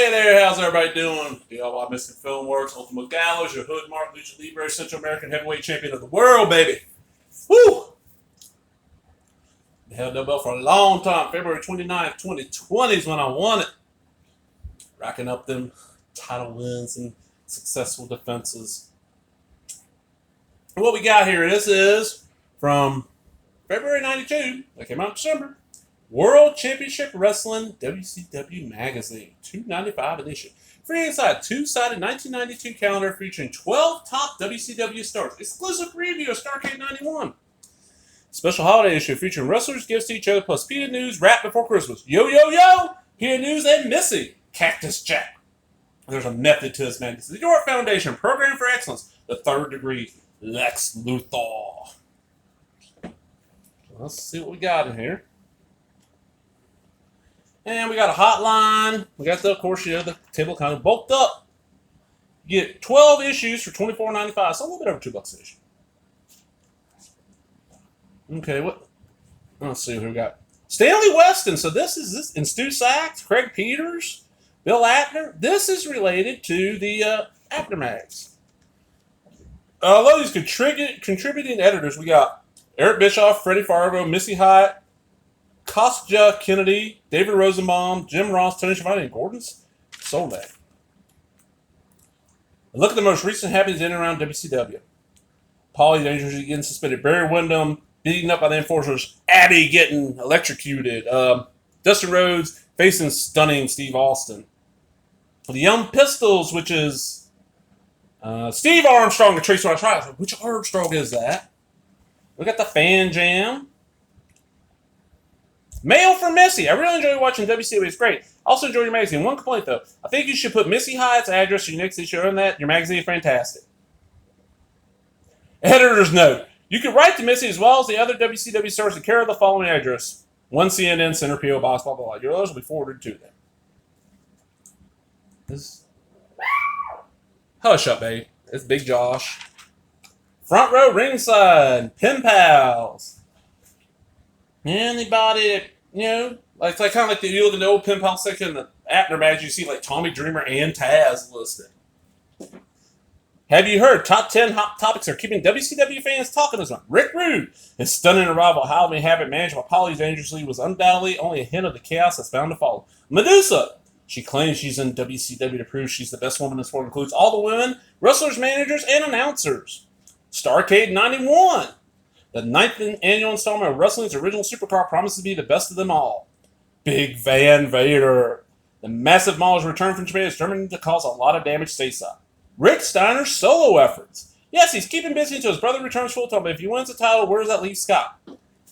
Hey there, how's everybody doing? DIY Missing Film Works, Ultimate Gallows, your Hood Mark, Lucha Libre, Central American Heavyweight Champion of the world, baby. Woo! Held that belt for a long time. February 29th, 2020 is when I won it. Racking up them title wins and successful defenses. And what we got here, this is from February 92, that came out in December. World Championship Wrestling WCW Magazine, 295 edition. Free inside, two-sided 1992 calendar featuring 12 top WCW stars. Exclusive preview of Starrcade 91. Special holiday issue featuring wrestlers, gifts to each other, plus PETA News, Rap Before Christmas. Yo, yo, yo! PETA News and Missy, Cactus Jack. There's a method to this magazine. The York Foundation, Program for Excellence, the Third Degree, Lex Luthor. Let's see what we got in here. And we got a hotline. We got, of course, the table kind of bulked up. You get 12 issues for $24.95, so a little bit over $2 an issue. Okay, let's see who we got. Stanley Weston. So this is and Stu Sachs, Craig Peters, Bill Atner. This is related to the Aftermags. A lot of these contributing editors. We got Eric Bischoff, Freddie Fargo, Missy Hyatt, Kostja Kennedy, David Rosenbaum, Jim Ross, Tony Schiavone, and Gordon Solak. Look at the most recent happenings in and around WCW. Paulie dangerously getting suspended. Barry Windham beaten up by the Enforcers. Abby getting electrocuted. Dustin Rhodes facing stunning Steve Austin. The Young Pistols, which is Steve Armstrong and Tracy Rice. Which Armstrong is that? We got the Fan Jam. Mail for Missy. I really enjoy watching WCW. It's great. Also enjoy your magazine. One complaint, though. I think you should put Missy Hyatt's address to your next issue on that. Your magazine is fantastic. Editor's note. You can write to Missy as well as the other WCW stars to care of the following address. 1 CNN Center P.O. Box, blah, blah, blah. Your letters will be forwarded to them. Hush up, babe. It's Big Josh. Front row ringside. Pen pals. Anybody, like kind of like you look in the old pen pal section in the Abner match, you see like Tommy Dreamer and Taz listed. Have you heard? Top 10 hot topics are keeping WCW fans talking this month. Rick Rude, his stunning arrival, Halloween Havoc managed by Paulie dangerously was undoubtedly only a hint of the chaos that's bound to follow. Medusa, she claims she's in WCW to prove she's the best woman in the sport, includes all the women, wrestlers, managers, and announcers. Starrcade 91. The 9th annual installment of wrestling's original supercar promises to be the best of them all. Big Van Vader. The massive Mauler's return from Japan is determined to cause a lot of damage stateside. Rick Steiner's solo efforts. Yes, he's keeping busy until his brother returns full-time, but if he wins the title, where does that leave Scott?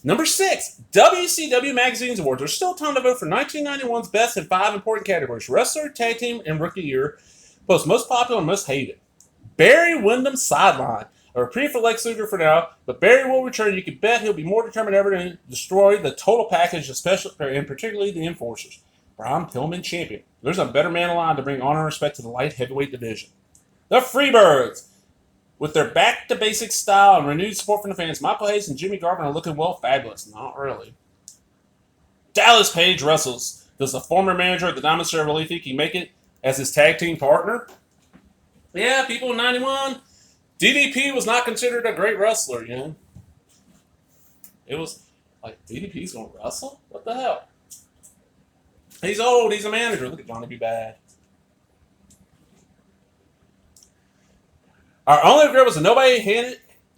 Number 6, WCW Magazine's Awards. There's still time to vote for 1991's best in 5 important categories. Wrestler, Tag Team, and Rookie Year. Both most popular and most hated. Barry Windham's Sideline. A reprieve for Lex Luger for now, but Barry will return. You can bet he'll be more determined ever to destroy the total package, especially and particularly the Enforcers. Brian Pillman champion. There's a better man alive to bring honor and respect to the light heavyweight division. The Freebirds, with their back-to-basics style and renewed support from the fans, Michael Hayes and Jimmy Garvin are looking well fabulous. Not really. Dallas Page wrestles. Does the former manager of the Diamond Star really think he can make it as his tag team partner? Yeah, people in 91. DDP was not considered a great wrestler, It was like, DDP's going to wrestle? What the hell? He's old. He's a manager. Look at Johnny B. Bad. Our only regret was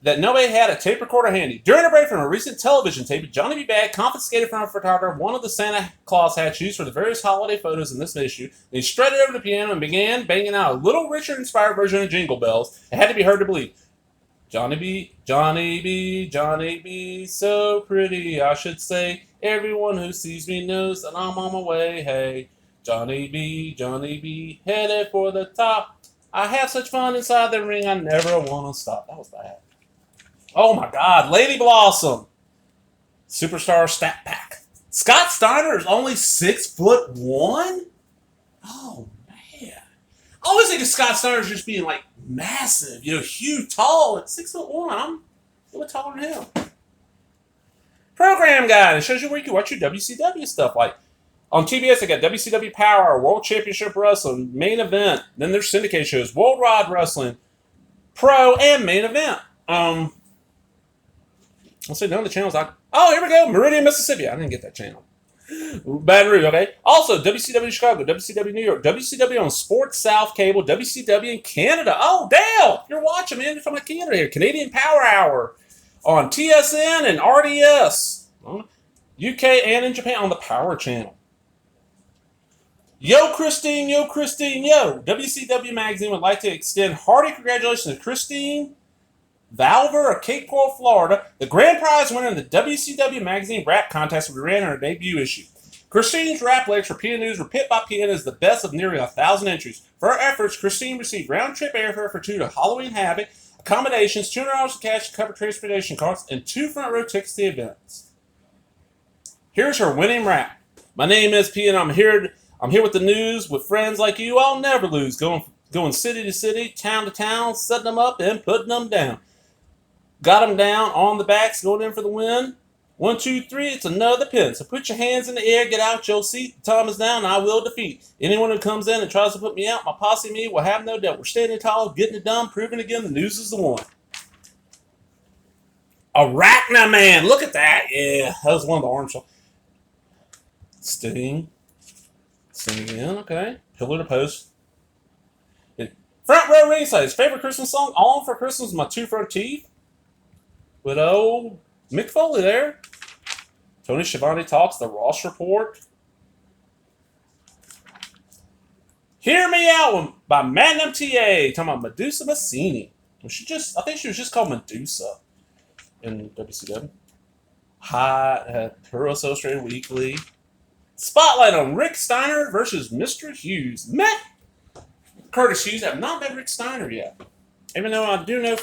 that nobody had a tape recorder handy. During a break from a recent television tape, Johnny B. Bad confiscated from a photographer one of the Santa Claus hats used for the various holiday photos in this issue. Then he strutted over the piano and began banging out a Little Richard-inspired version of Jingle Bells. It had to be heard to believe. Johnny B, Johnny B, Johnny B, so pretty, I should say. Everyone who sees me knows that I'm on my way. Hey, Johnny B, headed for the top. I have such fun inside the ring, I never want to stop. That was bad. Oh my God, Lady Blossom. Superstar stat pack. Scott Steiner is only 6'1"? Oh man. I always think of Scott Steiner as just being like massive, huge, tall, at 6'1". I'm a little taller than him. Program guide. It shows you where you can watch your WCW stuff, like On TBS, they got WCW Power, World Championship Wrestling, Main Event. Then there's syndicate shows, Worldwide Wrestling, Pro, and Main Event. Let's see, none of the channels. Oh, here we go. Meridian, Mississippi. I didn't get that channel. Baton Rouge, okay. Also, WCW Chicago, WCW New York, WCW on Sports South Cable, WCW in Canada. Oh, Dale, you're watching, man. You're from Canada here. Canadian Power Hour on TSN and RDS. UK and in Japan on the Power Channel. Yo, Christine, yo, Christine, yo. WCW Magazine would like to extend hearty congratulations to Christine Valver of Cape Coral, Florida, the grand prize winner in the WCW Magazine rap contest we ran in our debut issue. Christine's rap lyrics for PN News were picked by PN as the best of nearly 1,000 entries. For her efforts, Christine received round-trip airfare for 2 to Halloween Havoc, accommodations, $200 in cash to cover transportation costs, and 2 front-row tickets to the events. Here's her winning rap. My name is PN. I'm here with the news with friends like you. I'll never lose. Going city to city, town to town, setting them up and putting them down. Got them down on the backs, going in for the win. 1, 2, 3, it's another pin. So put your hands in the air, get out your seat. The time is down, and I will defeat anyone who comes in and tries to put me out. My posse and me will have no doubt. We're standing tall, getting it done, proving again the news is the one. Arachna Man, look at that. Yeah, that was one of the orange songs. Sting again, okay. Pillar to post. Front row ringside, his favorite Christmas song, All for Christmas, My Two Front Teeth. With old Mick Foley there. Tony Schiavone talks, the Ross Report. Hear Me Out by Magnum TA. Talking about Medusa Massini. I think she was just called Medusa in WCW. Hot, Purus Illustrated Weekly. Spotlight on Rick Steiner versus Mr. Hughes. Met Curtis Hughes. I have not met Rick Steiner yet. Even though I do know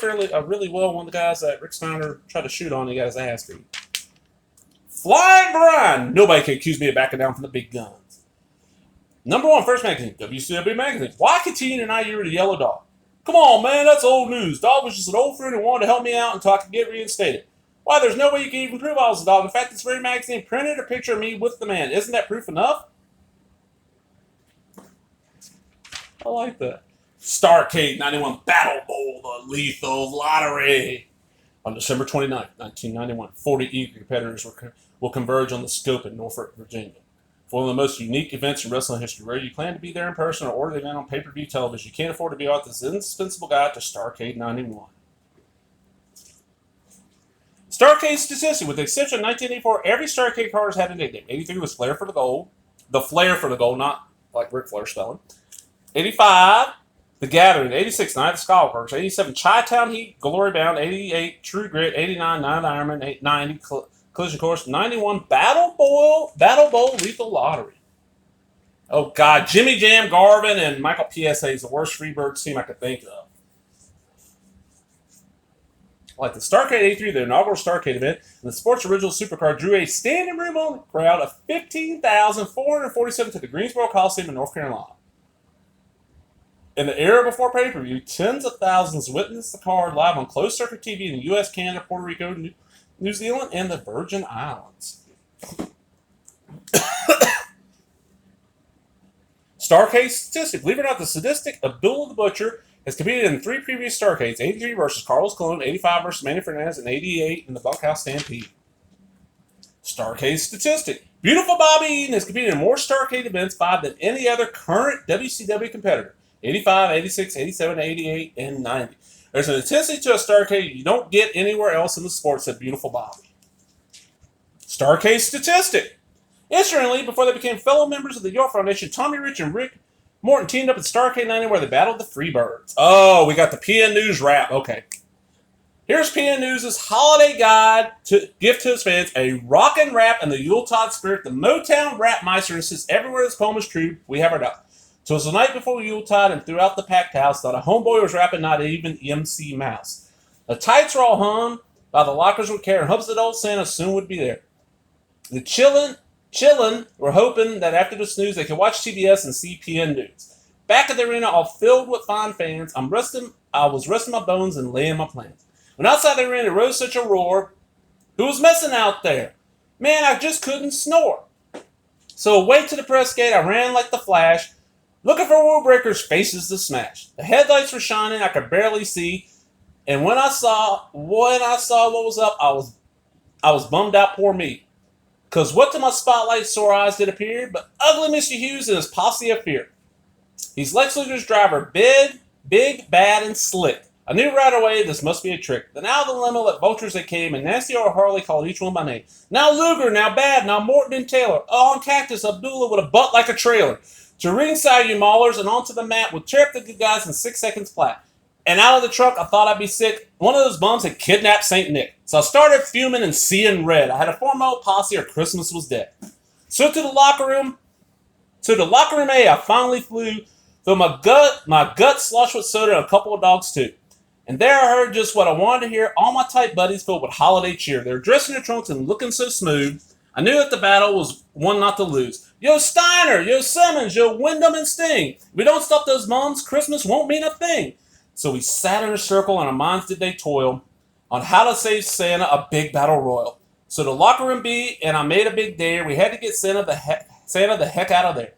really well one of the guys that Rick Steiner tried to shoot on, he got his ass beat. Flying Brian. Nobody can accuse me of backing down from the big guns. Number 1 First Magazine, WCW Magazine. Why continue to deny you were the Yellow Dog? Come on, man, that's old news. Dog was just an old friend who wanted to help me out until I could get reinstated. Why, there's no way you can even prove I was the dog. In fact, this very magazine printed a picture of me with the man. Isn't that proof enough? I like that. Starrcade 91 Battle Bowl, the Lethal Lottery. On December 29th, 1991, 40 eager competitors will converge on the scope in Norfolk, Virginia. For one of the most unique events in wrestling history, whether you plan to be there in person or order the event on pay-per-view television, you can't afford to be out this indispensable guide to Starrcade 91. Starrcade statistic, with the exception of 1984, every Starrcade card has had a nickname. 83 was Flair for the Gold. The Flair for the Gold, not like Ric Flair spelling. 85, The Gathering. 86, Night of the Skullcrossers. 87, Chi-Town Heat, Glory Bound. 88, True Grit. 89, Night of the Ironman. 90, Collision Course. 91, Battle Bowl, Lethal Lottery. Oh, God. Jimmy Jam, Garvin, and Michael PSA is the worst Freebirds team I could think of. Like the Starrcade 83, the inaugural Starrcade event, and the Sports Original Supercard drew a standing room only crowd of 15,447 to the Greensboro Coliseum in North Carolina. In the era before pay-per-view, tens of thousands witnessed the card live on closed-circuit TV in the U.S., Canada, Puerto Rico, New Zealand, and the Virgin Islands. Starrcade statistic. Believe it or not, the sadistic Abdullah the Butcher has competed in 3 previous Starrcades, 83 versus Carlos Colon, 85 versus Manny Fernandez, and 88 in the Bunkhouse Stampede. Starrcade statistic. Beautiful Bobby Eaton has competed in more Starrcade events 5 than any other current WCW competitor. 85, 86, 87, 88, and 90. There's an intensity to a Starrcade you don't get anywhere else in the sport, said Beautiful Bobby. Starrcade statistic. Incidentally, before they became fellow members of the York Foundation, Tommy Rich and Rick Morton teamed up at Starrcade 90 where they battled the Freebirds. Oh, we got the PN News rap. Okay. Here's PN News' holiday guide to gift to his fans, a rockin' rap in the Yuletide spirit. The Motown Rap Meister insists everywhere this poem is true, we have our doubt. So it was the night before Yuletide and throughout the packed house, not a homeboy was rapping, not even MC Mouse. The tights were all hung by the lockers would care, and hopes that old Santa soon would be there. The chillin' were hoping that after the snooze they could watch TBS and see PN News. Back at the arena, all filled with fine fans, I was resting my bones and laying my plans. When outside the arena rose such a roar, who was messing out there? Man, I just couldn't snore. So away to the press gate, I ran like the Flash, looking for rule breakers' faces to smash. The headlights were shining, I could barely see, and when I saw what was up, I was bummed out, poor me. Cause what to my spotlight sore eyes did appear, but ugly Mr. Hughes and his posse of fear. He's Lex Luger's driver, big, bad, and slick. I knew right away this must be a trick. Then out of the limo like vultures they came, and nasty old Harley called each one by name. Now Luger, now Bad, now Morton and Taylor. Oh, and Cactus Abdullah with a butt like a trailer. To ringside, you maulers, and onto the mat with tear up the good guys in 6 seconds flat. And out of the truck, I thought I'd be sick. One of those bums had kidnapped St. Nick. So I started fuming and seeing red. I had to form my old posse or Christmas was dead. So to the locker room A, I finally flew, though my gut sloshed with soda and a couple of dogs too. And there I heard just what I wanted to hear, all my tight buddies filled with holiday cheer. They were dressed in their trunks and looking so smooth. I knew that the battle was one not to lose. Yo Steiner, yo Simmons, yo Wyndham and Sting. If we don't stop those mums, Christmas won't mean a thing. So we sat in a circle and our minds did they toil on how to save Santa a big battle royal. So the locker room B and I made a big dare. We had to get Santa the heck out of there.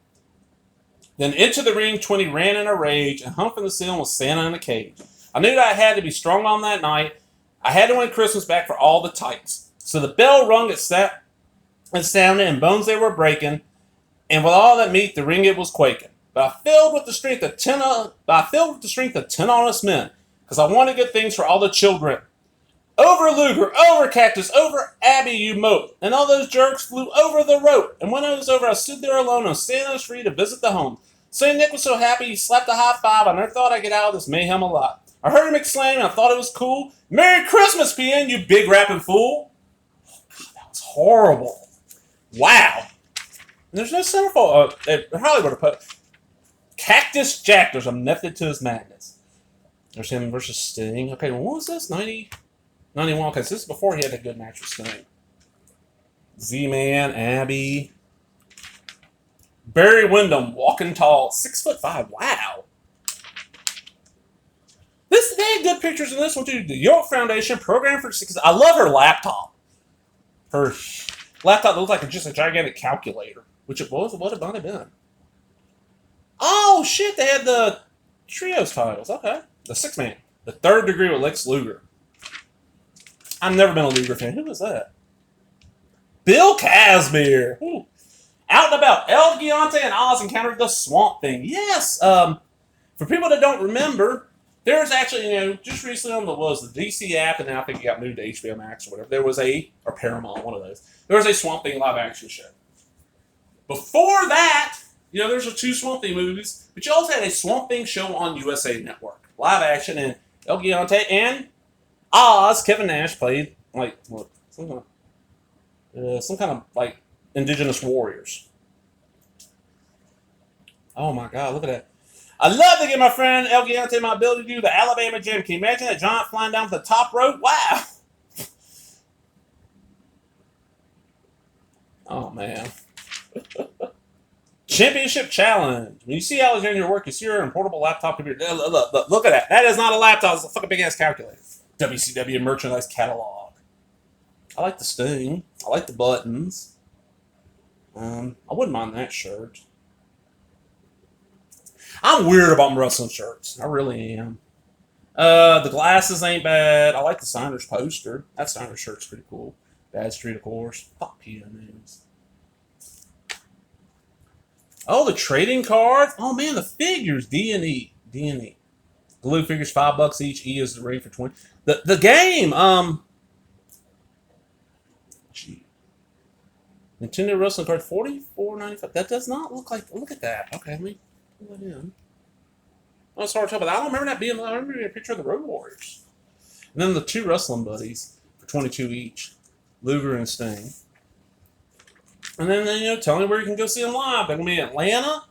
Then into the ring, 20 ran in a rage and hung from the ceiling with Santa in a cage. I knew that I had to be strong on that night. I had to win Christmas back for all the tights. So the bell rung, it sounded, and bones they were breaking. And with all that meat, the ring it was quaking. But I filled with the strength of 10 honest men, because I wanted good things for all the children. Over Luger, over Cactus, over Abby, you mope. And all those jerks flew over the rope. And when it was over, I stood there alone and Santa was free to visit the home. St. Nick was so happy, he slapped a high five. I never thought I'd get out of this mayhem alive. I heard him exclaim, and I thought it was cool. Merry Christmas, PN, you big rapping fool. Oh, God, that was horrible. Wow. And there's no centerfold. Hollywood put Cactus Jack. There's a method to his madness. There's him versus Sting. Okay, well, what was this? 91. Okay, so this is before he had a good match with Sting. Z-Man, Abby. Barry Windham, walking tall, 6'5". Wow. They had good pictures in this one too. The York Foundation program for 6. I love her laptop. Her laptop looked like just a gigantic calculator, which it was. What it might have been. Oh shit! They had the trios titles. Okay, the 6-man, the 3rd degree with Lex Luger. I've never been a Luger fan. Who was that? Bill Kazmir. Ooh. Out and about, El Gigante and Oz encountered the Swamp Thing. Yes. For people that don't remember, there's actually, just recently on the DC app, and then I think it got moved to HBO Max or whatever. There was or Paramount, one of those. There was a Swamp Thing live action show. Before that, there's the 2 Swamp Thing movies, but you also had a Swamp Thing show on USA Network, live action, and El Gigante and Oz. Kevin Nash played some kind of indigenous warriors. Oh my God, look at that. I'd love to give my friend El Gigante my ability to do the Alabama Jam. Can you imagine that giant flying down the top rope? Wow. Oh, man. Championship Challenge. When you see Alexandria work, you see her in a portable laptop computer. Look at that. That is not a laptop. It's a fucking big-ass calculator. WCW merchandise catalog. I like the Sting. I like the buttons. I wouldn't mind that shirt. I'm weird about wrestling shirts. I really am. The glasses ain't bad. I like the Steiner's poster. That Steiner's shirt's pretty cool. Bad Street, of course. Fuck PNAs. Oh, the trading cards. Oh man, the figures. D&E. Glue figures $5 each. E is the ring for 20. The game. Nintendo wrestling card $44.95. That does not look like. Look at that. Okay, let me pull that in. Oh, it's hard to tell, but I don't remember that being. I remember a picture of the Road Warriors. And then the 2 wrestling buddies for $22 each, Luger and Sting. And then tell me where you can go see them live. They're gonna be in Atlanta,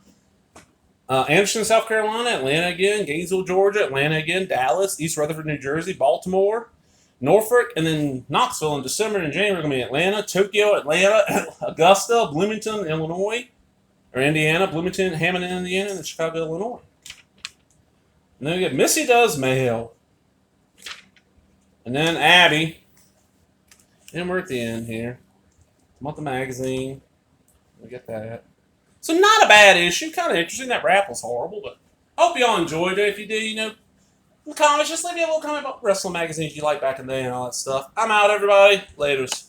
Anderson, South Carolina, Atlanta again, Gainesville, Georgia, Atlanta again, Dallas, East Rutherford, New Jersey, Baltimore, Norfolk, and then Knoxville in December and January. Going to be Atlanta, Tokyo, Atlanta, Augusta, Bloomington, Illinois, or Indiana, Bloomington, Hammond, Indiana, and Chicago, Illinois. And then we get Missy Does Mail. And then Abby. And we're at the end here. Month of Magazine. We get that. So not a bad issue. Kind of interesting. That rap was horrible, but I hope y'all enjoyed it. If you did, you know, in the comments, just leave me a little comment about wrestling magazines you like back in the day and all that stuff. I'm out, everybody. Laters.